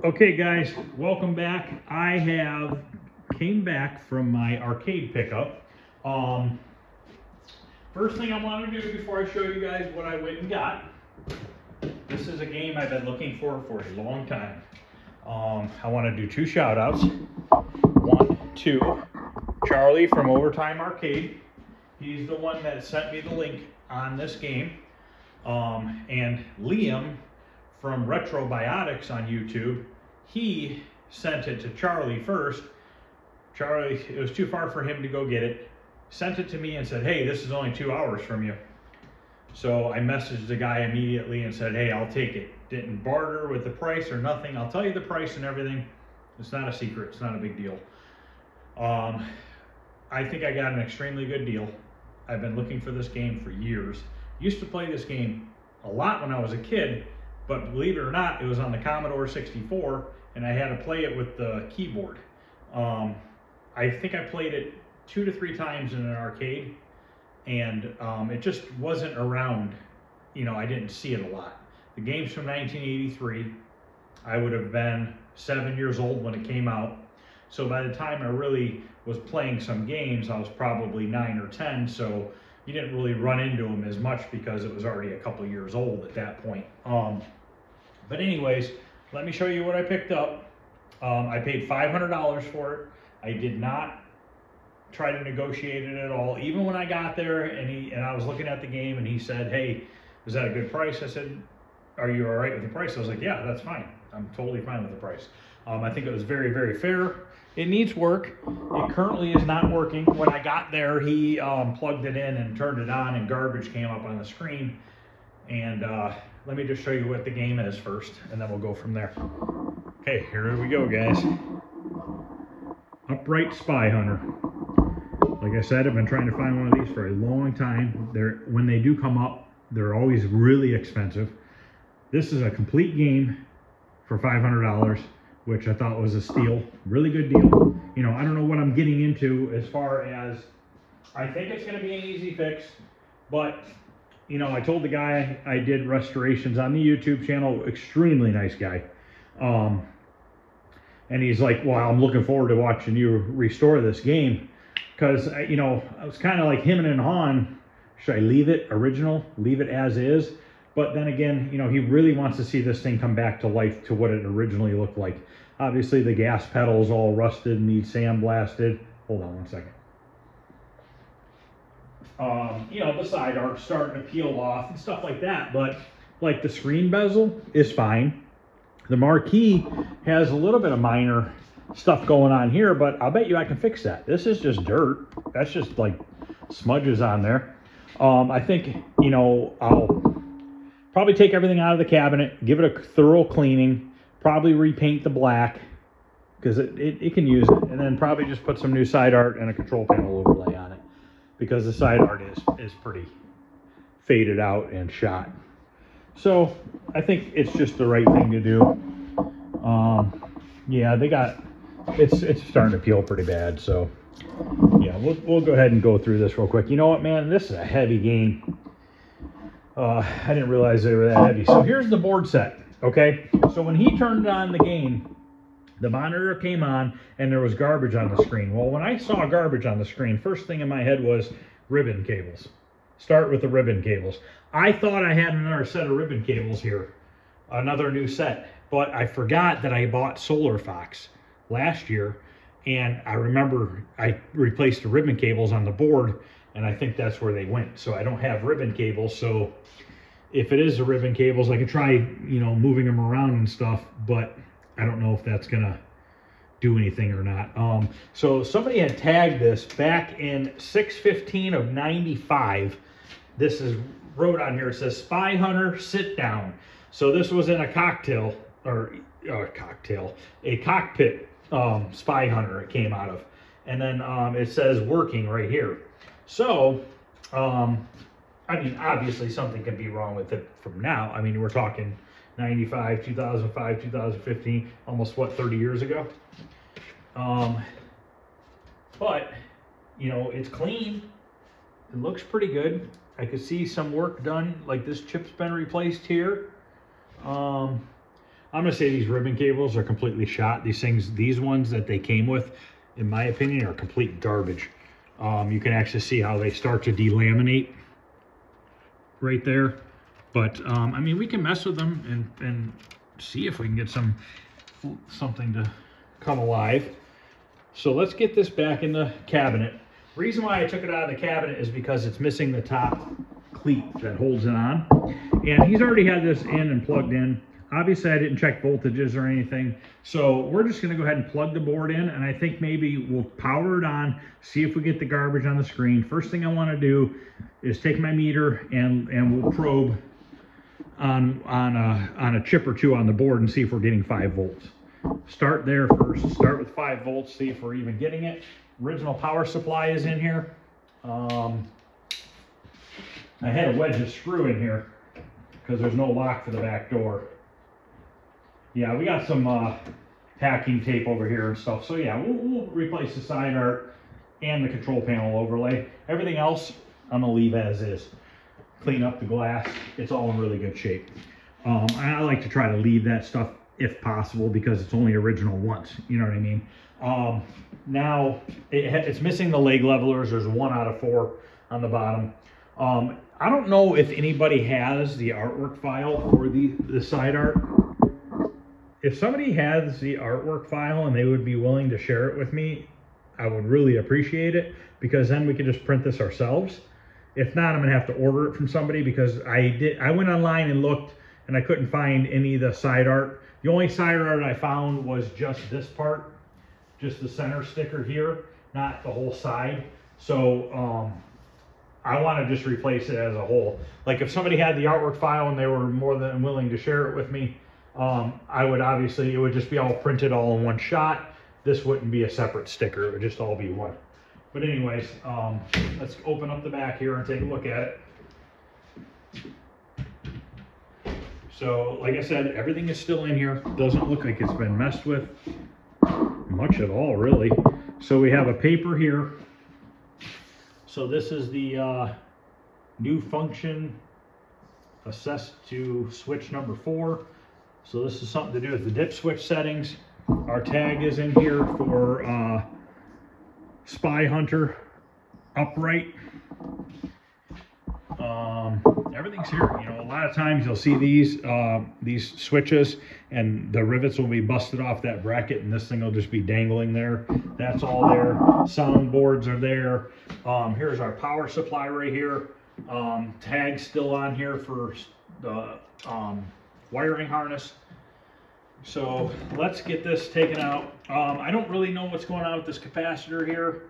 Okay guys, welcome back. I have came back from my arcade pickup. First thing I want to do before I show you guys what I went and got. This is a game I've been looking for a long time. I want to do two shout outs. One to Charlie from Overtime Arcade. He's the one that sent me the link on this game. And Liam from Retrobiotics on YouTube, he sent it to Charlie first. Charlie, it was too far for him to go get it. Sent it to me and said, hey, this is only 2 hours from you. So I messaged the guy immediately and said, hey, I'll take it. Didn't barter with the price or nothing. I'll tell you the price and everything. It's not a secret, it's not a big deal. I think I got an extremely good deal. I've been looking for this game for years. Used to play this game a lot when I was a kid, but believe it or not, it was on the Commodore 64, and I had to play it with the keyboard. I think I played it 2 to 3 times in an arcade, and it just wasn't around. You know, I didn't see it a lot. The game's from 1983. I would have been 7 years old when it came out. So by the time I really was playing some games, I was probably 9 or 10, so you didn't really run into them as much because it was already a couple years old at that point. But anyways, let me show you what I picked up. I paid $500 for it. I did not try to negotiate it at all. Even when I got there and I was looking at the game and he said, hey, is that a good price? I said, are you all right with the price? I was like, yeah, that's fine. I'm totally fine with the price. I think it was very, very fair. It needs work. It currently is not working. When I got there, he plugged it in and turned it on and garbage came up on the screen. And let me just show you what the game is first, and then we'll go from there. Okay, here we go, guys. Upright Spy Hunter. Like I said, I've been trying to find one of these for a long time. When they do come up, they're always really expensive. This is a complete game for $500, which I thought was a steal. Really good deal. You know, I don't know what I'm getting into as far as, I think it's gonna be an easy fix, but you know, I told the guy I did restorations on the YouTube channel, extremely nice guy. And he's like, well, I'm looking forward to watching you restore this game. Because, you know, I was kind of like him and Han, should I leave it original, leave it as is? But then again, you know, he really wants to see this thing come back to life to what it originally looked like. Obviously, the gas pedal's all rusted and needs sandblasted. Hold on one second. You know, the side arc's starting to peel off and stuff like that, but like the screen bezel is fine. The marquee has a little bit of minor stuff going on here, but I'll bet you I can fix that. This is just dirt. That's just like smudges on there. I think, you know, I'll probably take everything out of the cabinet, give it a thorough cleaning, probably repaint the black because it can use it, and then probably just put some new side art and a control panel overlay on it, because the side art is pretty faded out and shot. So I think it's just the right thing to do. Yeah, it's starting to peel pretty bad. So yeah, we'll go ahead and go through this real quick. You know what, man? This is a heavy game. I didn't realize they were that heavy. So here's the board set. Okay, so when he turned on the game, the monitor came on and there was garbage on the screen. Well, when I saw garbage on the screen, first thing in my head was ribbon cables. Start with the ribbon cables. I thought I had another set of ribbon cables here, another new set, but I forgot that I bought Solar Fox last year, and I remember I replaced the ribbon cables on the board, and I think that's where they went. So I don't have ribbon cables, so if it is the ribbon cables, I could try, you know, moving them around and stuff, but I don't know if that's gonna do anything or not. So somebody had tagged this back in 6/15 of 95. This is wrote on here, it says Spy Hunter Sit Down. So this was in a cockpit Spy Hunter it came out of. And then it says working right here. So, I mean, obviously something can be wrong with it from now. I mean, we're talking 95, 2005, 2015, almost what, 30 years ago? But, you know, it's clean. It looks pretty good. I could see some work done, like this chip's been replaced here. I'm gonna say these ribbon cables are completely shot. These ones that they came with, in my opinion, are complete garbage. You can actually see how they start to delaminate right there. But I mean, we can mess with them and see if we can get something to come alive. So let's get this back in the cabinet. Reason why I took it out of the cabinet is because it's missing the top cleat that holds it on. And he's already had this in and plugged in. Obviously, I didn't check voltages or anything. So we're just gonna go ahead and plug the board in, and I think maybe we'll power it on, see if we get the garbage on the screen. First thing I wanna do is take my meter and we'll probe on a chip or two on the board and see if we're getting 5 volts. Start there first, start with 5 volts, see if we're even getting it. Original power supply is in here. I had to wedge a screw in here because there's no lock for the back door. Yeah, we got some packing tape over here and stuff. So yeah, we'll replace the side art and the control panel overlay. Everything else, I'm gonna leave as is. Clean up the glass, it's all in really good shape. I like to try to leave that stuff if possible because it's only original once, you know what I mean? Now, it's missing the leg levelers. There's 1 out of 4 on the bottom. I don't know if anybody has the artwork file for the side art. If somebody has the artwork file and they would be willing to share it with me, I would really appreciate it, because then we could just print this ourselves. If not, I'm gonna have to order it from somebody, because I went online and looked and I couldn't find any of the side art. The only side art I found was just this part, just the center sticker here, not the whole side. So I want to just replace it as a whole. Like if somebody had the artwork file and they were more than willing to share it with me, I would obviously, it would just be all printed all in one shot. This wouldn't be a separate sticker, it would just all be one. But anyways, let's open up the back here and take a look at it. So like I said, everything is still in here. Doesn't look like it's been messed with much at all, really. So we have a paper here. So this is the new function assessed to switch number 4. So this is something to do with the dip switch settings. Our tag is in here for Spy Hunter upright. Everything's here. You know, a lot of times you'll see these switches and the rivets will be busted off that bracket and this thing will just be dangling there. That's all there. Sound boards are there. Here's our power supply right here. Tag still on here for the wiring harness. So let's get this taken out. I don't really know what's going on with this capacitor here.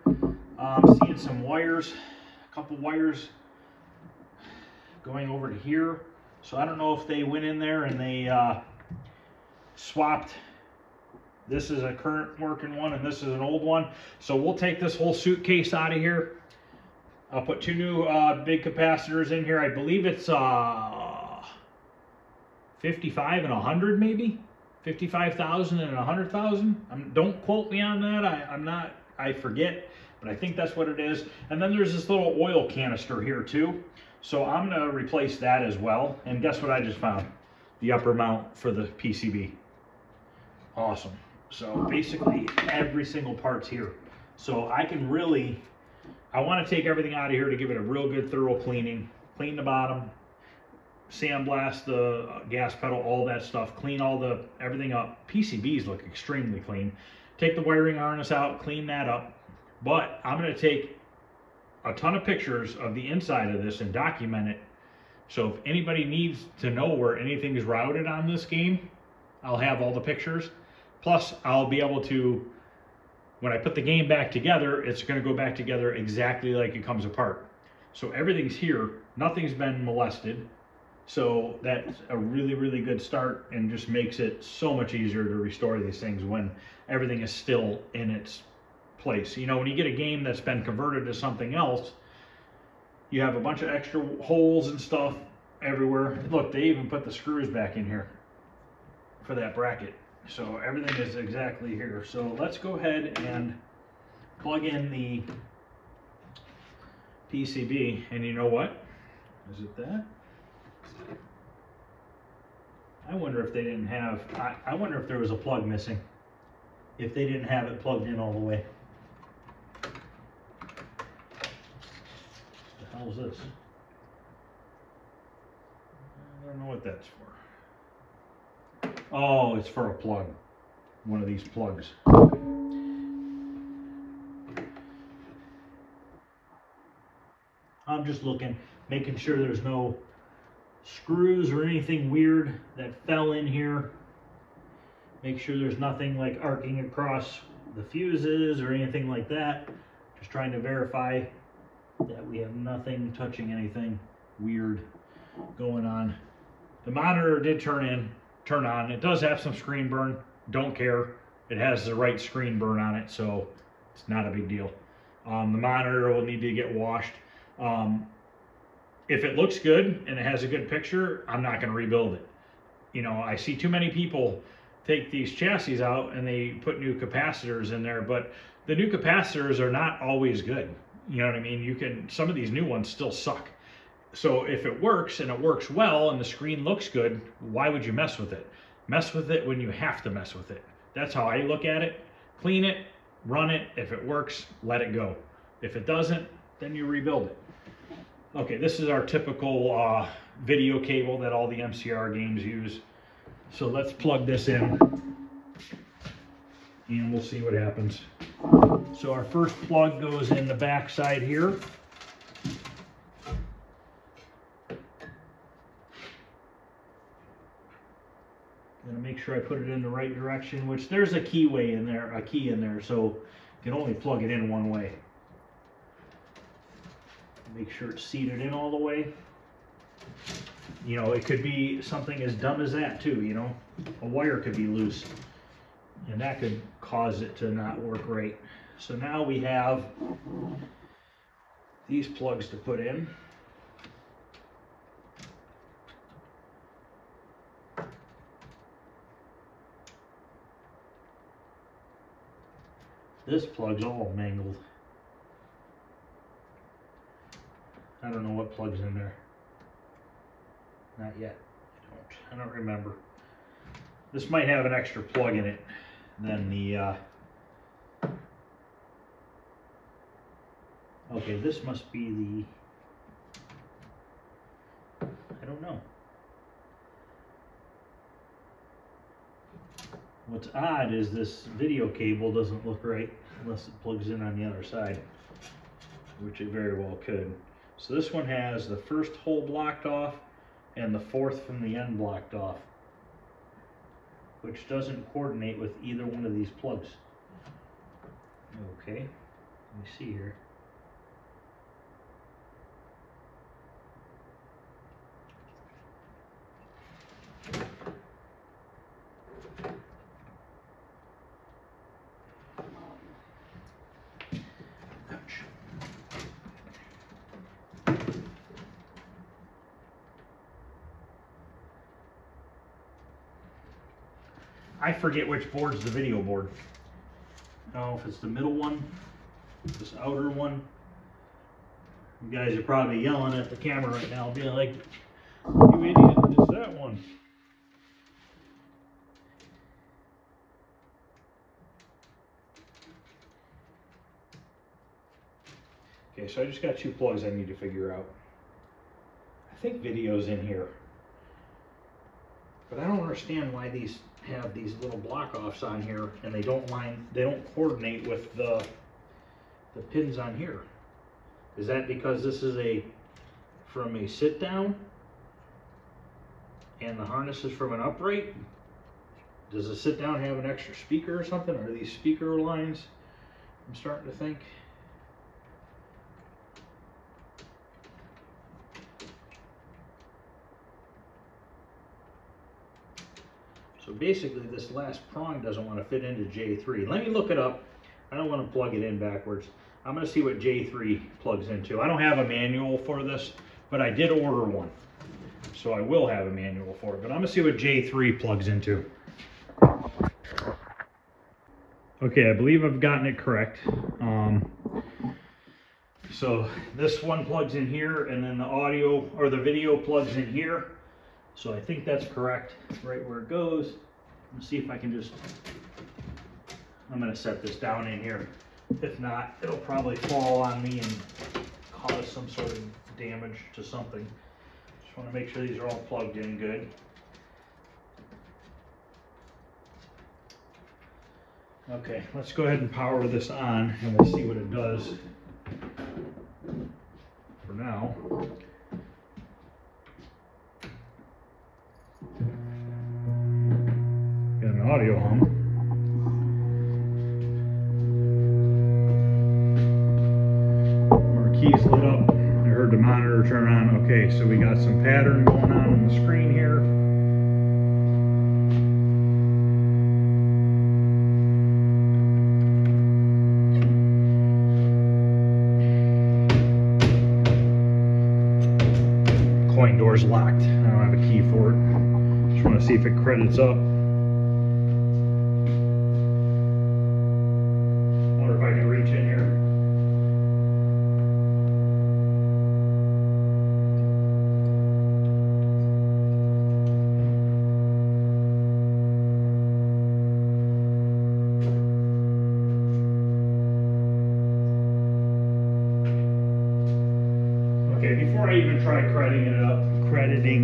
I'm seeing some wires, a couple wires going over to here. So I don't know if they went in there and they swapped. This is a current working one and this is an old one. So we'll take this whole suitcase out of here. I'll put 2 new big capacitors in here. I believe it's 55 and 100 maybe. 55,000 and 100,000. Don't quote me on that. I forget, but I think that's what it is. And then there's this little oil canister here too. So I'm gonna replace that as well. And guess what I just found? The upper mount for the PCB. Awesome. So basically every single part's here. So I want to take everything out of here to give it a real good thorough cleaning. Clean the bottom, sandblast the gas pedal, all that stuff. Clean everything up. PCBs look extremely clean. Take the wiring harness out, clean that up. But I'm going to take a ton of pictures of the inside of this and document it. So if anybody needs to know where anything is routed on this game, I'll have all the pictures. Plus, I'll be able to, when I put the game back together, it's going to go back together exactly like it comes apart. So everything's here. Nothing's been molested. So that's a really, really good start and just makes it so much easier to restore these things when everything is still in its place. You know, when you get a game that's been converted to something else, you have a bunch of extra holes and stuff everywhere. Look, they even put the screws back in here for that bracket. So everything is exactly here. So let's go ahead and plug in the PCB. And you know what? Is it that? I wonder if they didn't have, I wonder if there was a plug missing. If they didn't have it plugged in all the way. What the hell is this? I don't know what that's for. Oh, it's for a plug. One of these plugs. I'm just looking, making sure there's no screws or anything weird that fell in here. Make sure there's nothing like arcing across the fuses or anything like that. Just trying to verify that we have nothing touching anything weird going on. The monitor did turn on. It does have some screen burn. Don't care. It has the right screen burn on it, so it's not a big deal. The monitor will need to get washed. If it looks good and it has a good picture, I'm not going to rebuild it. You know, I see too many people take these chassis out and they put new capacitors in there, but the new capacitors are not always good. You know what I mean? Some of these new ones still suck. So if it works and it works well and the screen looks good, why would you mess with it? Mess with it when you have to mess with it. That's how I look at it. Clean it, run it. If it works, let it go. If it doesn't, then you rebuild it. Okay, this is our typical video cable that all the MCR games use. So let's plug this in and we'll see what happens. So our first plug goes in the back side here. Gonna make sure I put it in the right direction, which there's a key in there, so you can only plug it in one way. Make sure it's seated in all the way. You know, it could be something as dumb as that too, you know. A wire could be loose and that could cause it to not work right. So now we have these plugs to put in. This plug's all mangled. I don't know what plug's in there. Not yet. I don't remember. This might have an extra plug in it than the okay, this must be the, I don't know. What's odd is this video cable doesn't look right unless it plugs in on the other side, which it very well could. So this one has the first hole blocked off and the fourth from the end blocked off, which doesn't coordinate with either one of these plugs. Okay, let me see here. I forget which board's the video board. I don't know if it's the middle one, this outer one. You guys are probably yelling at the camera right now, being like, "You idiot, it's that one." Okay, so I just got two plugs I need to figure out. I think video's in here, but I don't understand why these have these little block offs on here and they don't coordinate with the pins on here. Is that because this is from a sit down and the harness is from an upright? Does the sit down have an extra speaker or something? Are these speaker lines? I'm starting to think. So basically this last prong doesn't want to fit into J3. Let me look it up. I don't want to plug it in backwards. I'm going to see what J3 plugs into. I don't have a manual for this, but I did order one. So I will have a manual for it, but I'm going to see what J3 plugs into. Okay, I believe I've gotten it correct. So this one plugs in here, and then the audio or the video plugs in here. So I think that's correct, right where it goes. Let's see if I can just, I'm gonna set this down in here. If not, it'll probably fall on me and cause some sort of damage to something. Just wanna make sure these are all plugged in good. Okay, let's go ahead and power this on and we'll see what it does for now. Got an audio hum. Marquee's lit up. I heard the monitor turn on. Okay, so we got some pattern going on the screen here. Coin door's locked. I don't have a key for it. Just want to see if it credits up. Wonder if I can reach in here. Okay, before I even try crediting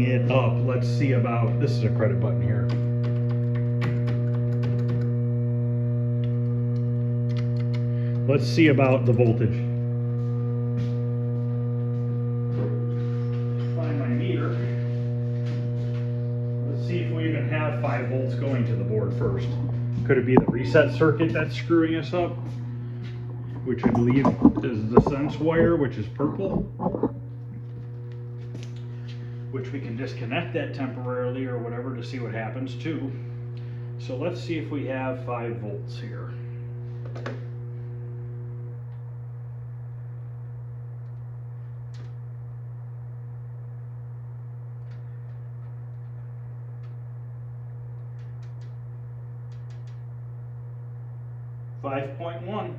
it up, let's see about, this is a credit button here. Let's see about the voltage. Find my meter. Let's see if we even have 5 volts going to the board first. Could it be the reset circuit that's screwing us up? Which I believe is the sense wire, which is purple. Which we can disconnect that temporarily or whatever to see what happens too. So let's see if we have 5 volts here. .1.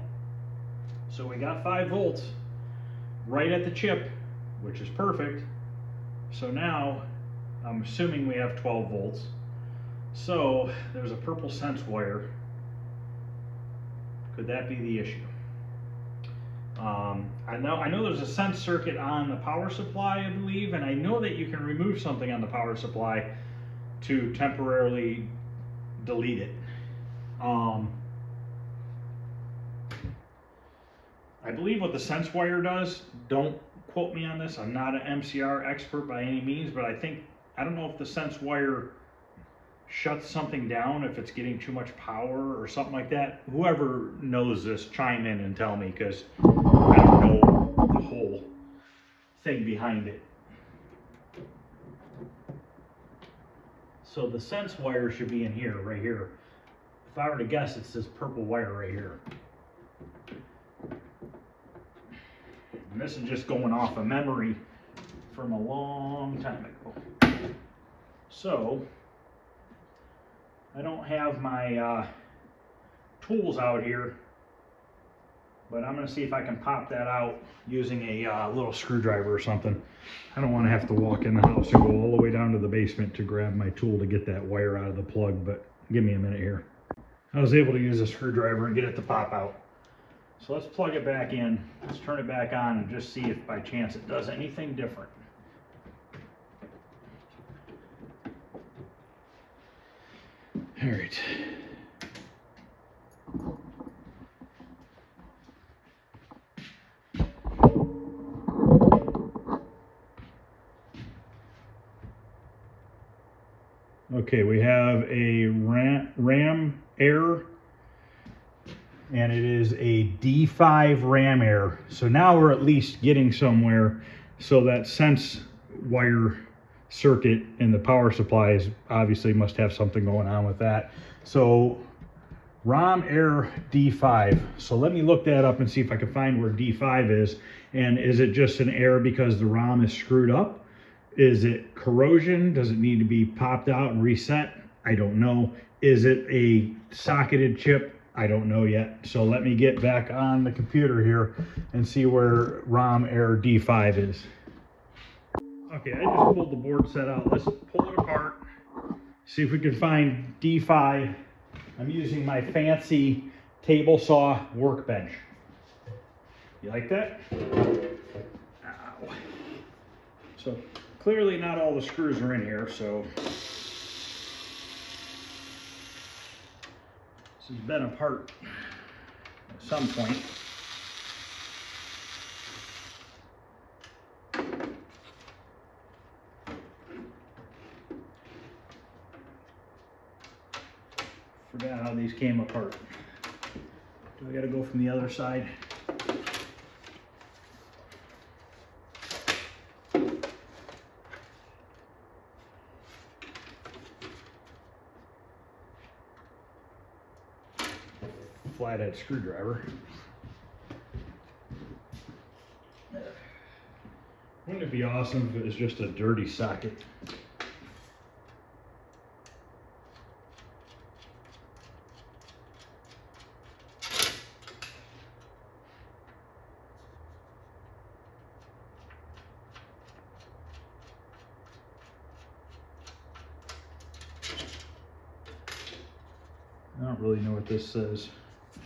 So we got 5 volts right at the chip, which is perfect. So now I'm assuming we have 12 volts. So there's a purple sense wire. Could that be the issue? I know there's a sense circuit on the power supply, I believe, and I know that you can remove something on the power supply to temporarily delete it. I believe what the sense wire does, don't quote me on this, I'm not an MCR expert by any means, but I don't know if the sense wire shuts something down if it's getting too much power or something like that. Whoever knows this, chime in and tell me, because I don't know the whole thing behind it. So the sense wire should be in here, right here. If I were to guess, it's this purple wire right here. And this is just going off of memory from a long time ago. So, I don't have my tools out here, but I'm going to see if I can pop that out using a little screwdriver or something. I don't want to have to walk in the house and go all the way down to the basement to grab my tool to get that wire out of the plug, but give me a minute here. I was able to use a screwdriver and get it to pop out. So let's plug it back in, let's turn it back on and just see if by chance it does anything different. All right. Okay, we have a RAM error. And it is a D5 RAM error. So now we're at least getting somewhere. So that sense wire circuit in the power supplies obviously must have something going on with that. So ROM error D5. So let me look that up and see if I can find where D5 is. And is it just an error because the ROM is screwed up? Is it corrosion? Does it need to be popped out and reset? I don't know. Is it a socketed chip? I don't know yet. So let me get back on the computer here and see where ROM error D5 is. Okay, I just pulled the board set out. Let's pull it apart. See if we can find D5. I'm using my fancy table saw workbench. You like that? Ow. So clearly not all the screws are in here, so this has been apart at some point. Forgot how these came apart. Do I gotta go from the other side? Flathead screwdriver. Wouldn't it be awesome if it was just a dirty socket? I don't really know what this says.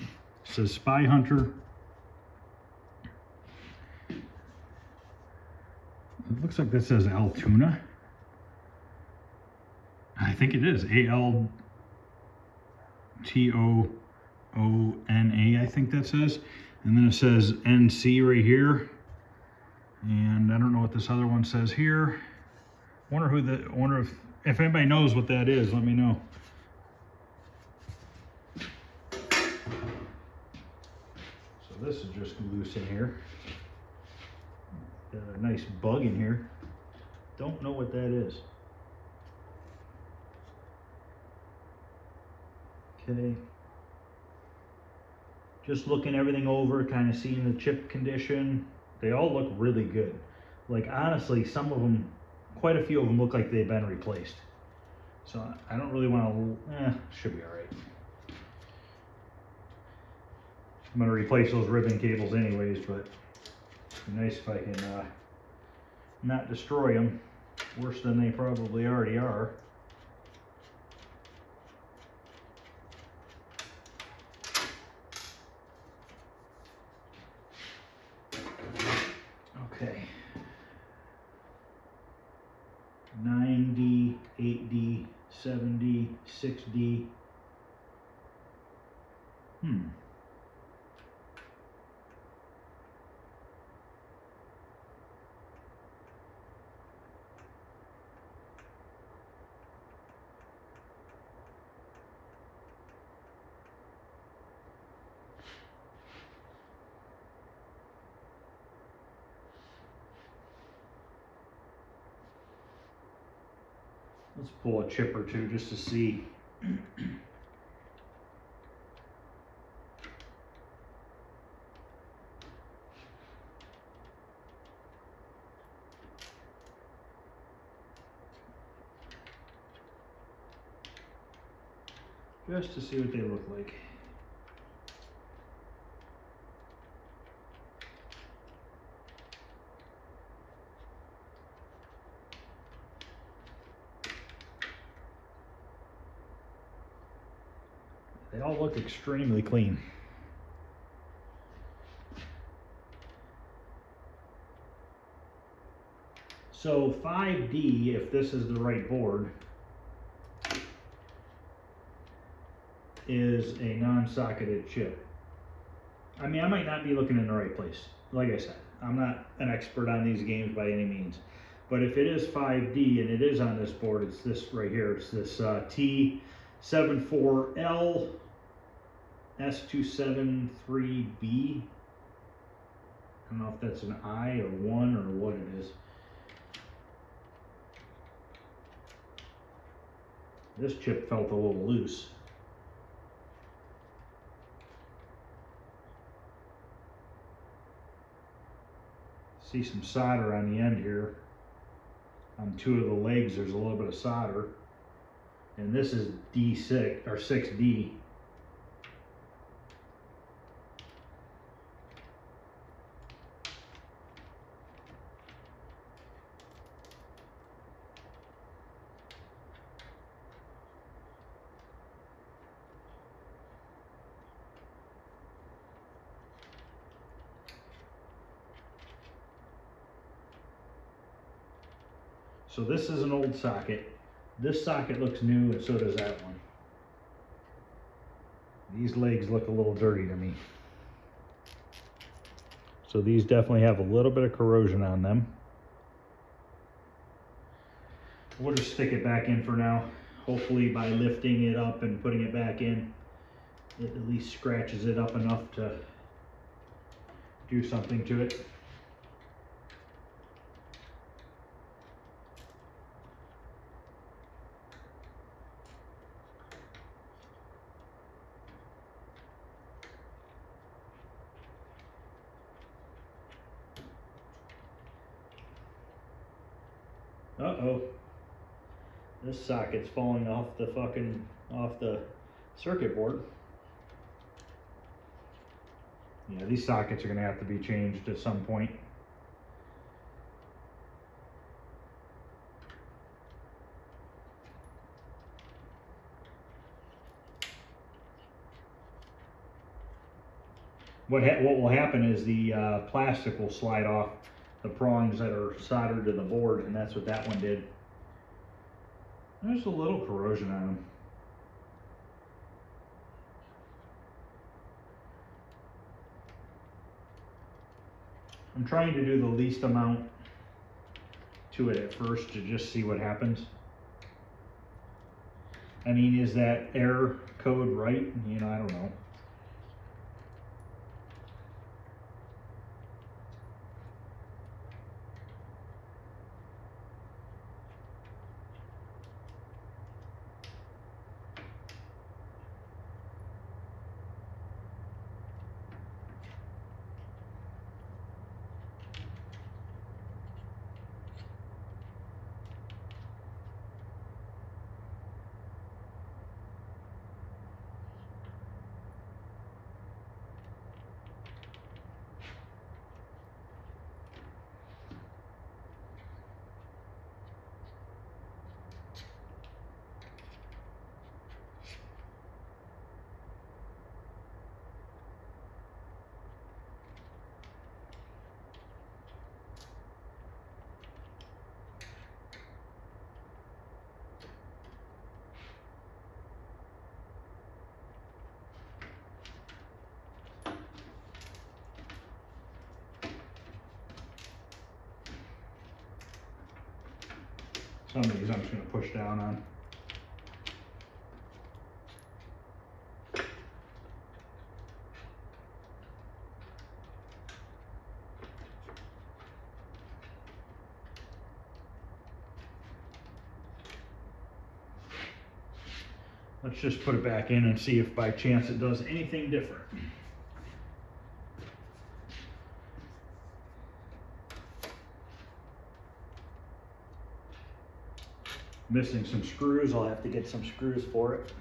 It says Spy Hunter. It looks like this says Altoona. I think it is ALTOONA, I think that says. And then it says NC right here. And I don't know what this other one says here. Wonder if anybody knows what that is, let me know. So this is just loose in here. Got a nice bug in here. Don't know what that is. Okay. Just looking everything over, kind of seeing the chip condition. They all look really good. Like honestly, some of them, quite a few of them look like they've been replaced. So I don't really want to, should be all right. I'm going to replace those ribbon cables anyways, but it'd be nice if I can not destroy them worse than they probably already are. Okay. 9D, 8D, 7D, 6D. Let's pull a chip or two just to see. Just to see what they look like. They all look extremely clean. So 5D, if this is the right board, is a non-socketed chip. I mean, I might not be looking in the right place. Like I said, I'm not an expert on these games by any means. But if it is 5D and it is on this board, it's this right here. It's this T74L S273B. I don't know if that's an I or 1 or what it is. This chip felt a little loose. See some solder on the end here. On 2 of the legs, there's a little bit of solder. And this is D6 or 6D. So this is an old socket. This socket looks new, and so does that one. These legs look a little dirty to me. So these definitely have a little bit of corrosion on them. We'll just stick it back in for now. Hopefully by lifting it up and putting it back in, it at least scratches it up enough to do something to it. Uh-oh. This socket's falling off the circuit board. Yeah, these sockets are gonna have to be changed at some point. What will happen is the plastic will slide off the prongs that are soldered to the board, and that's what that one did. There's a little corrosion on them. I'm trying to do the least amount to it at first to just see what happens. I mean, is that error code right? You know, I don't know. Some of these I'm just going to push down on. Let's just put it back in and see if by chance it does anything different. Missing some screws. I'll have to get some screws for it.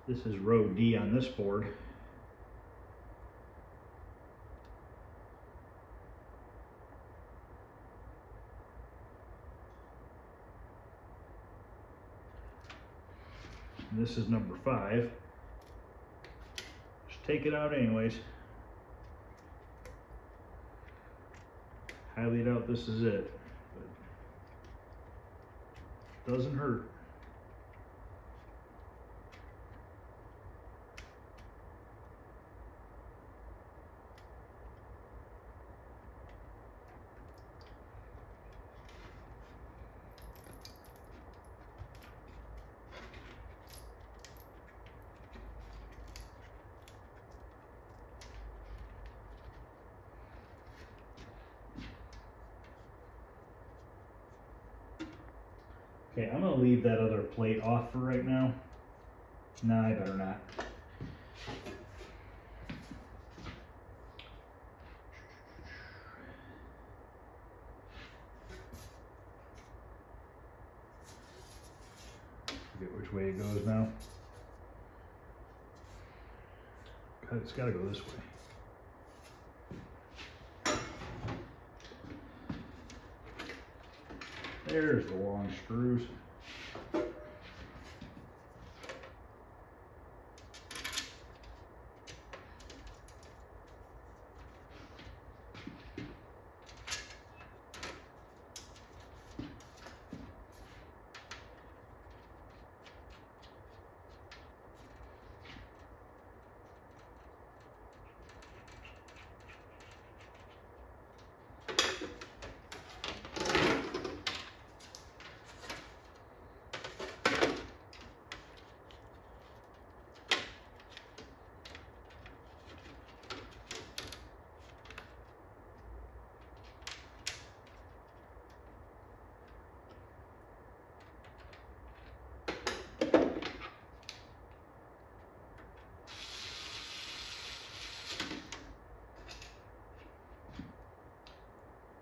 This is row D on this board. And this is number 5. Just take it out anyways. Highly doubt this is it, but it doesn't hurt. Okay, I'm gonna leave that other plate off for right now. Nah, I better not. Forget which way it goes now. It's gotta go this way. There's the long screws.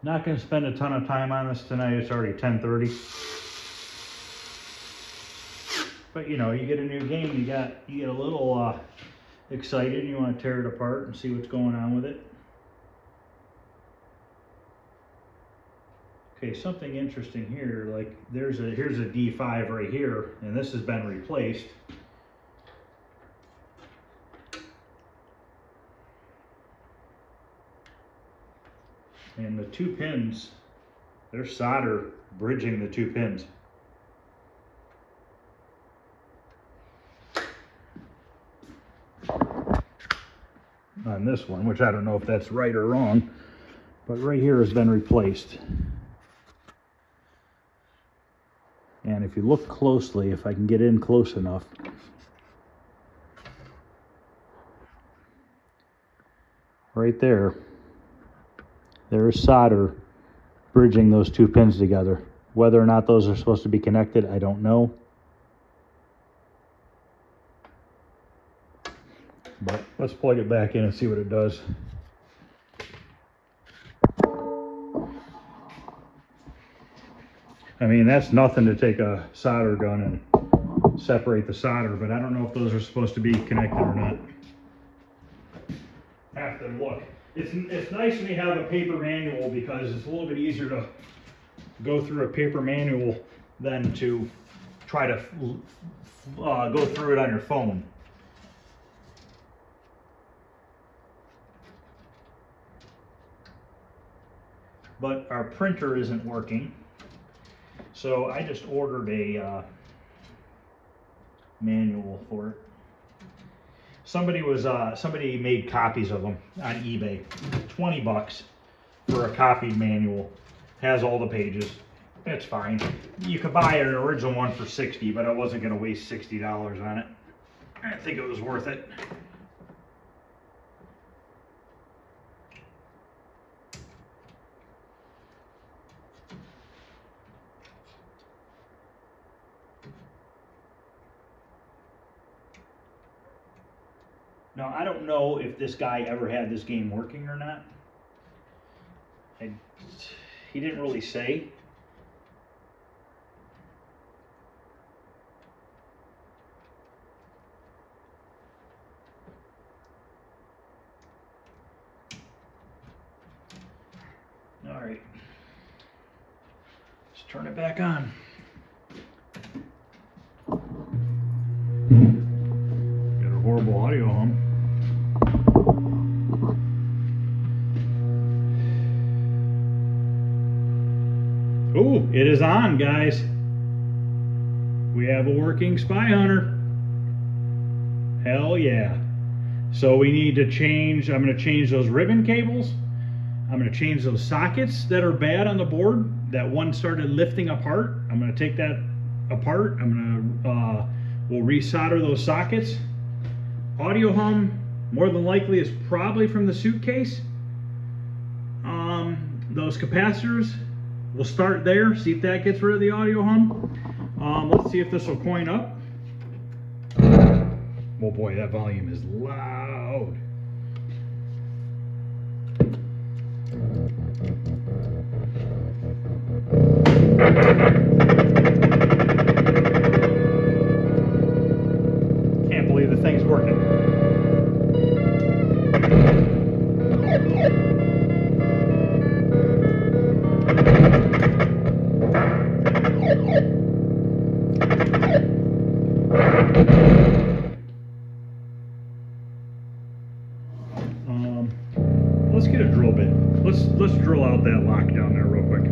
Not going to spend a ton of time on this tonight. It's already 10:30. But you know, you get a new game, you get a little excited. You want to tear it apart and see what's going on with it. Okay, something interesting here. Like here's a D5 right here, and this has been replaced. And the two pins, there's solder bridging the two pins. On this one, which I don't know if that's right or wrong, but right here has been replaced. And if you look closely, if I can get in close enough, right there, there's solder bridging those two pins together. Whether or not those are supposed to be connected, I don't know. But let's plug it back in and see what it does. I mean, that's nothing to take a solder gun and separate the solder, but I don't know if those are supposed to be connected or not. Have to look. It's nice when you have a paper manual because it's a little bit easier to go through a paper manual than to try to go through it on your phone. But our printer isn't working, so I just ordered a manual for it. Somebody made copies of them on eBay. 20 bucks for a copied manual. Has all the pages. It's fine. You could buy an original one for 60, but I wasn't going to waste $60 on it. I didn't think it was worth it. Now, I don't know if this guy ever had this game working or not. He didn't really say. All right. Let's turn it back on. Got a horrible audio hum. Oh, it is on, guys. We have a working Spy Hunter. Hell yeah. So we need to change, I'm going to change those ribbon cables. I'm going to change those sockets that are bad on the board. That one started lifting apart. I'm going to take that apart. I'm going to, we'll resolder those sockets. Audio hum, more than likely, is probably from the suitcase. Those capacitors, we'll start there, see if that gets rid of the audio hum. Let's see if this will coin up. Oh boy, that volume is loud. Can't believe the thing's working. Let's get a drill bit. Let's drill out that lock down there real quick.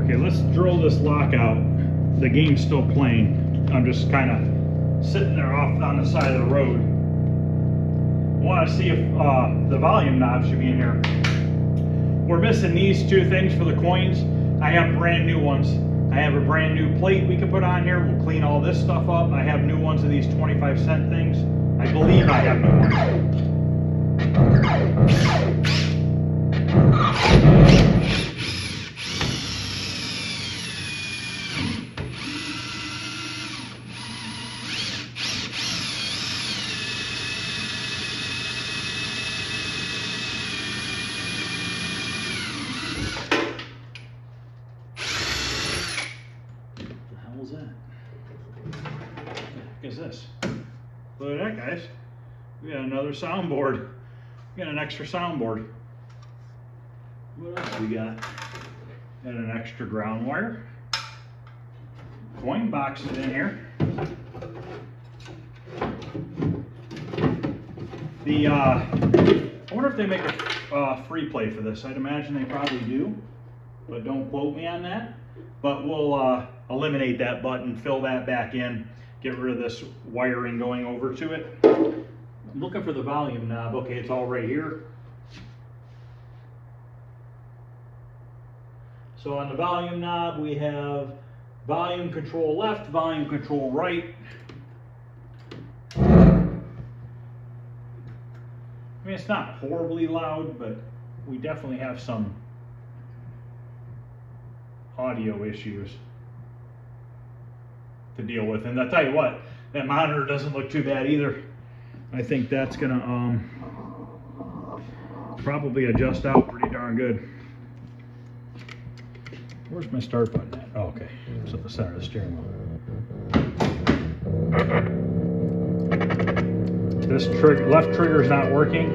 Okay, let's drill this lock out. The game's still playing. I'm just kind of sitting there off on the side of the road. I want to see if the volume knob should be in here. We're missing these two things for the coins. I have brand new ones. I have a brand new plate we can put on here. We'll clean all this stuff up. I have new ones of these 25-cent things. I believe I have new ones. Is this? Look at that, guys. We got another soundboard. We got an extra soundboard. What else we got? Got an extra ground wire. Coin boxes in here. I wonder if they make a free play for this. I'd imagine they probably do, but don't quote me on that. But we'll eliminate that button, fill that back in, get rid of this wiring going over to it. I'm looking for the volume knob. Okay, it's all right here. So on the volume knob, we have volume control left, volume control right. I mean, it's not horribly loud, but we definitely have some audio issues to deal with. And I'll tell you what, that monitor doesn't look too bad either. I think that's gonna probably adjust out pretty darn good. Where's my start button at? Oh, okay, it's at the center of the steering wheel. This left trigger is not working.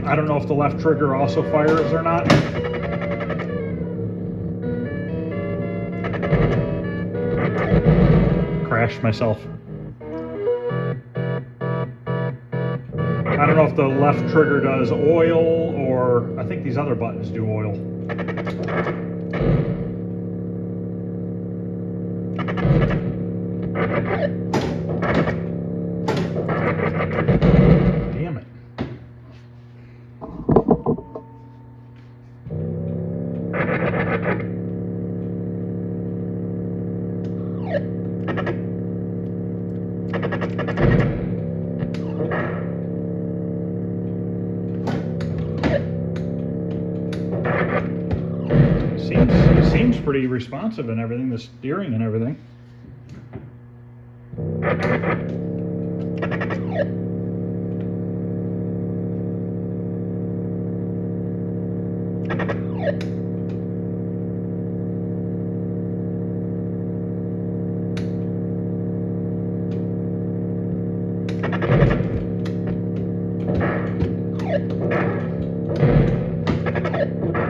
I don't know if the left trigger also fires or not. Crashed myself. I don't know if the left trigger does oil, or I think these other buttons do oil. Damn it. Seems pretty responsive and everything, the steering and everything.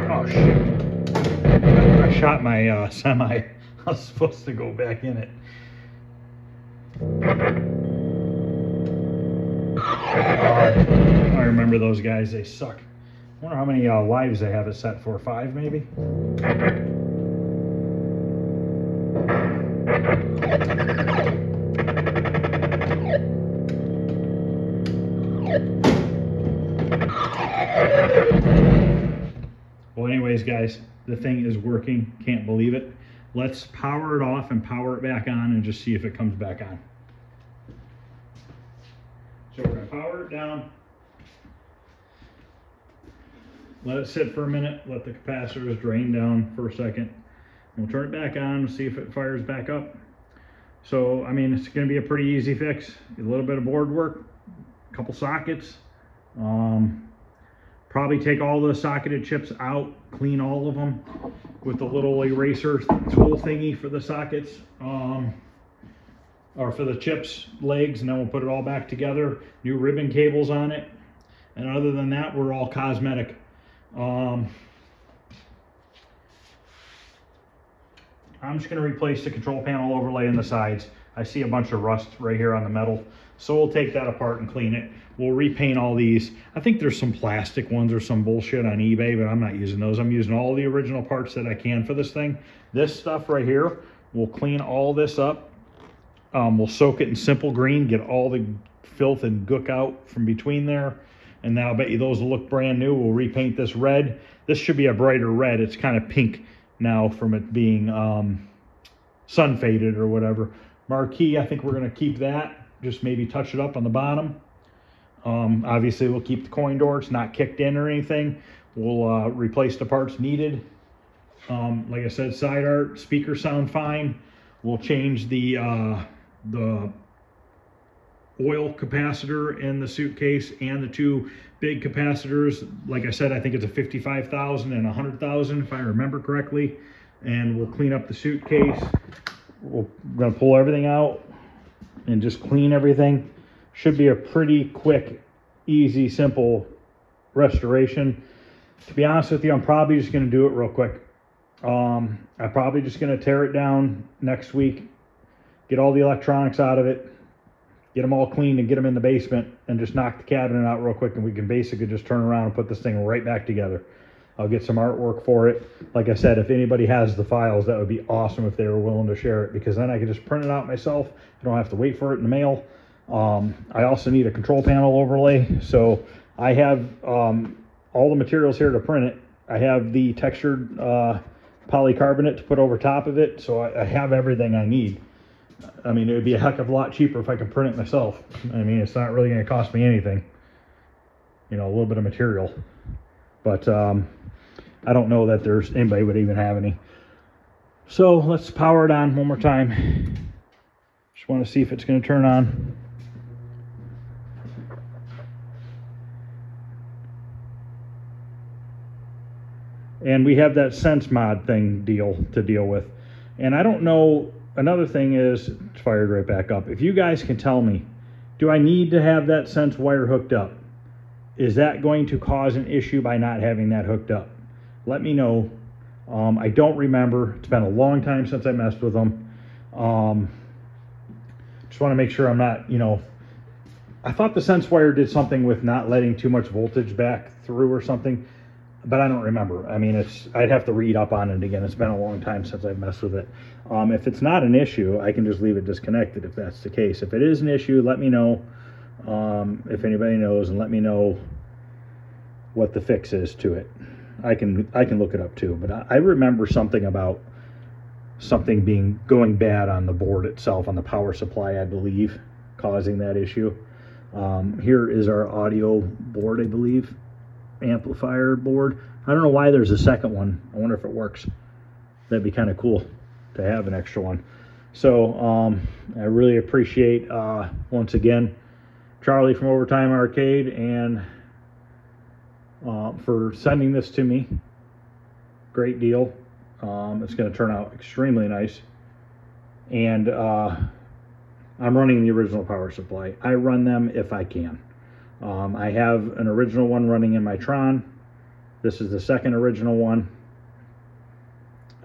Oh shoot. I shot my semi. I was supposed to go back in it. I remember those guys, they suck. I wonder how many lives they have it set for. 5 maybe? Well, anyways, guys, the thing is working. Can't believe it. Let's power it off and power it back on and just see if it comes back on. So we're going to power it down. Let it sit for a minute. Let the capacitors drain down for a second. We'll turn it back on, see if it fires back up. So, I mean, it's going to be a pretty easy fix. A little bit of board work, a couple sockets. Probably take all the socketed chips out, clean all of them with the little eraser tool thingy for the sockets, or for the chips legs, and then we'll put it all back together. New ribbon cables on it. And other than that, we're all cosmetic. I'm just going to replace the control panel overlay in the sides. I see a bunch of rust right here on the metal. So we'll take that apart and clean it. We'll repaint all these. I think there's some plastic ones or some bullshit on eBay, but I'm not using those. I'm using all the original parts that I can for this thing. This stuff right here, we'll clean all this up. We'll soak it in simple green, get all the filth and gook out from between there. And now I bet you those will look brand new. We'll repaint this red. This should be a brighter red. It's kind of pink now from it being sun faded or whatever. Marquee, I think we're going to keep that. Just maybe touch it up on the bottom. Obviously, we'll keep the coin door. It's not kicked in or anything. We'll replace the parts needed. Like I said, side art, speakers sound fine. We'll change the oil capacitor in the suitcase and the two big capacitors. Like I said, I think it's a 55,000 and 100,000 if I remember correctly. And we'll clean up the suitcase. We're gonna pull everything out and just clean everything. Should be a pretty quick, easy, simple restoration. To be honest with you, I'm probably just gonna do it real quick. I'm probably just gonna tear it down next week, get all the electronics out of it, get them all cleaned and get them in the basement, and just knock the cabinet out real quick, and we can basically just turn around and put this thing right back together. I'll get some artwork for it. Like I said, if anybody has the files, that would be awesome if they were willing to share it, because then I can just print it out myself. I don't have to wait for it in the mail. I also need a control panel overlay. So I have all the materials here to print it. I have the textured polycarbonate to put over top of it. So I have everything I need. I mean, it would be a heck of a lot cheaper if I could print it myself. I mean, it's not really going to cost me anything. You know, a little bit of material. But I don't know that there's anybody would even have any. So let's power it on one more time. Just want to see if it's going to turn on. And we have that Sense Mod thing to deal with. And I don't know, another thing is, it's fired right back up. If you guys can tell me, do I need to have that Sense wire hooked up? Is that going to cause an issue by not having that hooked up? Let me know. I don't remember. It's been a long time since I messed with them. Just want to make sure I'm not, you know, I thought the Sense wire did something with not letting too much voltage back through or something, but I don't remember. I mean, I'd have to read up on it again. It's been a long time since I've messed with it. If it's not an issue, I can just leave it disconnected if that's the case. If it is an issue, let me know. If anybody knows, and let me know what the fix is to it. I can look it up too, but I remember something about something going bad on the board itself, on the power supply, I believe, causing that issue. Here is our audio board, I believe, amplifier board. I don't know why there's a second one. I wonder if it works. That'd be kind of cool to have an extra one. So I really appreciate once again Charlie from Overtime Arcade and for sending this to me. Great deal. It's going to turn out extremely nice. And I'm running the original power supply. I run them if I can. I have an original one running in my Tron. This is the second original one.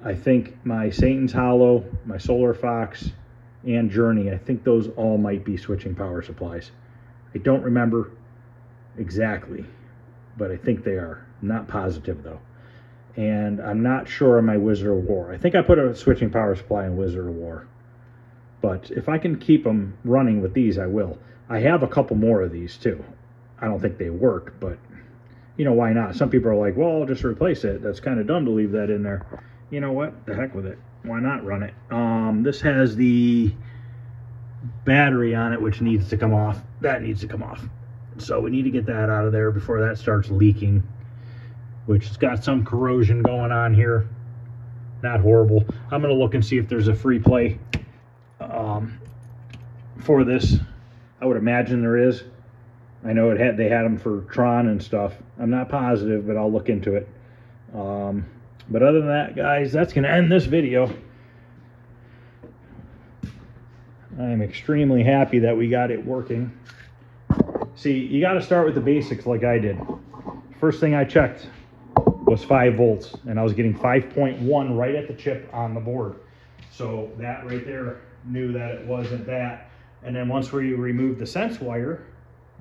I think my Satan's Hollow, my Solar Fox, and Journey, I think those all might be switching power supplies. I don't remember exactly, but I think they are. I'm not positive though. And I'm not sure on my Wizard of War. I think I put a switching power supply in Wizard of War. But if I can keep them running with these, I will. I have a couple more of these too. I don't think they work, but you know, why not? Some people are like, well, I'll just replace it. That's kind of dumb to leave that in there. You know what? The heck with it. Why not run it? This has the battery on it, which needs to come off. That needs to come off. So we need to get that out of there before that starts leaking, which has got some corrosion going on here. not horrible. I'm gonna look and see if there's a free play for this. I would imagine there is. I know they had them for Tron and stuff. I'm not positive, but I'll look into it. But other than that, guys, that's gonna end this video. I'm extremely happy that we got it working. See, you got to start with the basics like I did. First thing I checked was 5 volts, and I was getting 5.1 right at the chip on the board. So that right there knew that it wasn't that. And then once we removed the sense wire,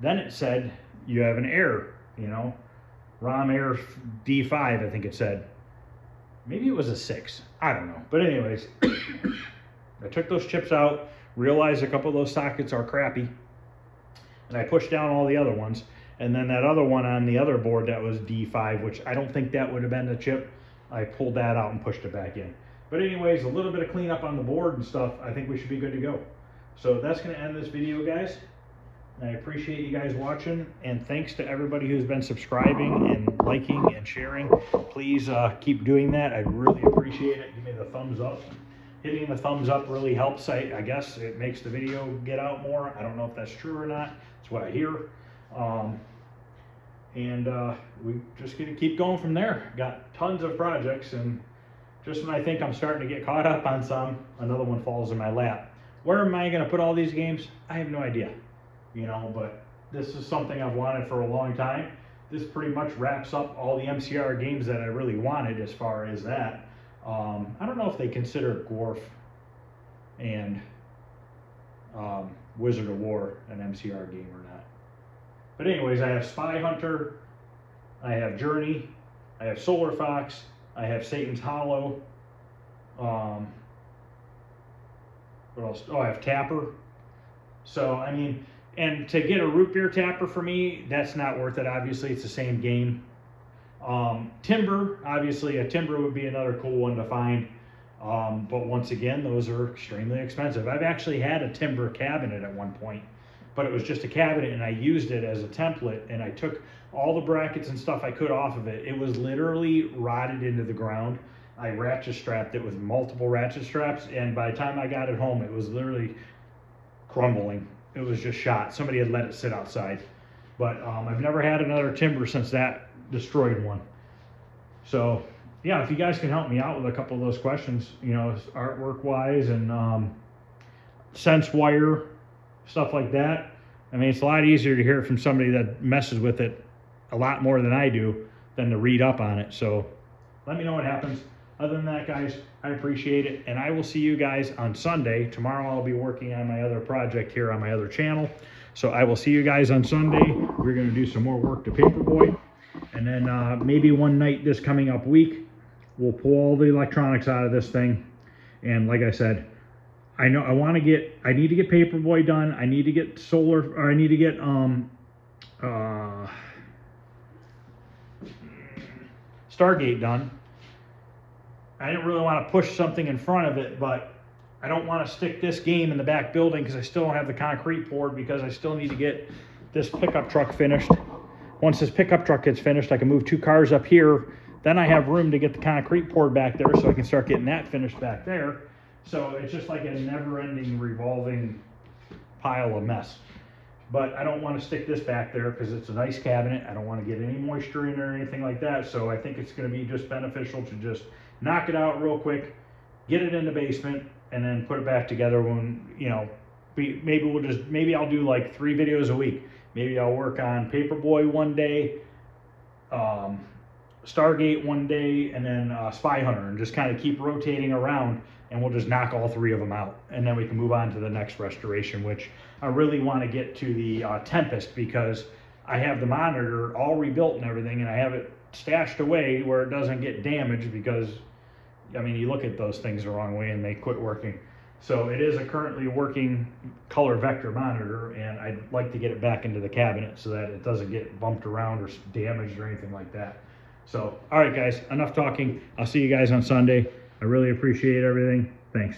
then it said you have an error, you know, ROM error D5, I think it said. Maybe it was a 6, I don't know. But anyways, I took those chips out, realized a couple of those sockets are crappy, and I pushed down all the other ones. And then that other one on the other board that was D5, which I don't think that would have been the chip, I pulled that out and pushed it back in. But anyways, a little bit of cleanup on the board and stuff, I think we should be good to go. So that's going to end this video, guys. I appreciate you guys watching, and thanks to everybody who's been subscribing and liking and sharing. Please keep doing that. I really appreciate it. Give me the thumbs up. Hitting the thumbs up really helps. I guess it makes the video get out more. I don't know if that's true or not. It's what I hear. We just gonna keep going from there. Got tons of projects, and just when I think I'm starting to get caught up on some, another one falls in my lap. Where am I gonna put all these games? I have no idea, you know, but this is something I've wanted for a long time. This pretty much wraps up all the MCR games that I really wanted as far as that. I don't know if they consider Gorf and Wizard of War an MCR game or not. But anyways, I have Spy Hunter, I have Journey, I have Solar Fox, I have Satan's Hollow. What else? Oh, I have Tapper. So, I mean, and to get a root beer tapper for me, that's not worth it. Obviously, it's the same game. Timber, obviously a timber would be another cool one to find. But once again, those are extremely expensive. I've actually had a timber cabinet at one point, but it was just a cabinet, and I used it as a template, and I took all the brackets and stuff I could off of it. It was literally rotted into the ground. I ratchet strapped it with multiple ratchet straps, and by the time I got it home, it was literally crumbling. It was just shot. Somebody had let it sit outside. But I've never had another timber since that destroyed one. So yeah, if you guys can help me out with a couple of those questions, you know, artwork wise and sense wire, stuff like that. I mean, it's a lot easier to hear it from somebody that messes with it a lot more than I do than to read up on it. So let me know what happens. Other than that, guys, I appreciate it, and I will see you guys on Sunday. Tomorrow I'll be working on my other project here on my other channel. So I will see you guys on Sunday. We're going to do some more work to Paperboy. And then maybe one night this coming up week, we'll pull all the electronics out of this thing. And like I said, I know I need to get Paperboy done. I need to get I need to get Stargate done. I didn't really want to push something in front of it, but I don't want to stick this game in the back building because I still don't have the concrete poured, because I still need to get this pickup truck finished. Once this pickup truck gets finished, I can move 2 cars up here. Then I have room to get the concrete poured back there, so I can start getting that finished back there. So it's just like a never-ending revolving pile of mess. But I don't want to stick this back there because it's a nice cabinet. I don't want to get any moisture in or anything like that. So I think it's going to be just beneficial to just knock it out real quick, get it in the basement, and then put it back together when, you know, maybe I'll do like 3 videos a week. Maybe I'll work on Paperboy one day, Stargate one day, and then Spy Hunter, and just kind of keep rotating around, and we'll just knock all 3 of them out. And then we can move on to the next restoration, which I really want to get to the Tempest, because I have the monitor all rebuilt and everything, and I have it stashed away where it doesn't get damaged, because I mean, you look at those things the wrong way and they quit working. So it is a currently working color vector monitor, and I'd like to get it back into the cabinet so that it doesn't get bumped around or damaged or anything like that. So, all right, guys, enough talking. I'll see you guys on Sunday. I really appreciate everything. Thanks.